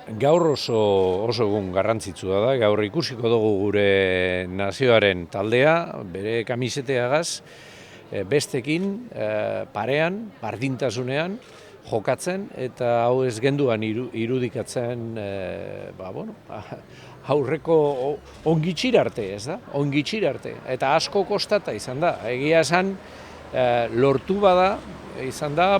Gaur oso egun garrantzitsua da, gaur ikusiko dugu gure nazioaren taldea, bere kamiseteagaz, bestekin, parean, bardintasunean, jokatzen, eta hau ez genduan irudikatzen, aurreko ongitxir arte, ez da? Ongitxir arte, eta asko kostata izan da. Egia esan, lortu bada, izan da,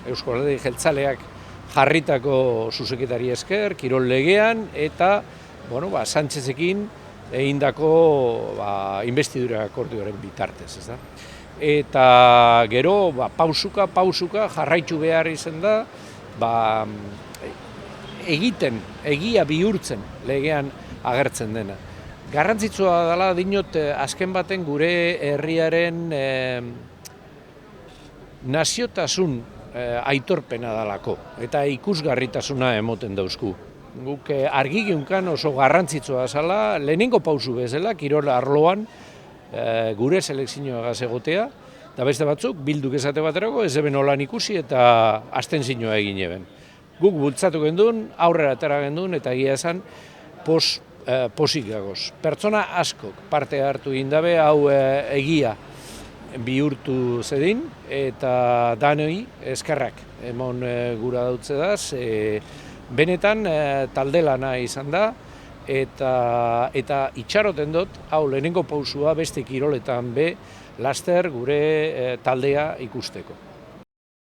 Eusko Alderdi Jeltzaleak jarritako zuzeketari esker, kirol legean, eta Sánchezekin egindako inbestidura akordioaren bitartez, ez da. Eta gero, pausuka jarraitu behar izan da, egiten, egia bihurtzen legean agertzen dena. Garrantzitsua dela dinot azken baten gure herriaren naziotasun aitorpena dalako, eta ikusgarritasuna emoten dauzku. Guk argi geunkan oso garrantzitsua zela, lehenengo pausu bezala, kirol arloan gure selekzioagaz egotea, eta beste batzuk, bilduk esate baterako, ez eben holan ikusi eta abstentzioa egin eben. Guk bultzatu gendun, aurrera atera gendun, eta egia esan posik gagoz. Pertsona askok parte hartu indabe, hau egia bihurtu zedin, eta danoi eskerrak emon gura dautze daz. Benetan talde lana izan da, eta itxaroten dut, hau lehenengo pausua beste kiroletan be, laster gure taldea ikusteko.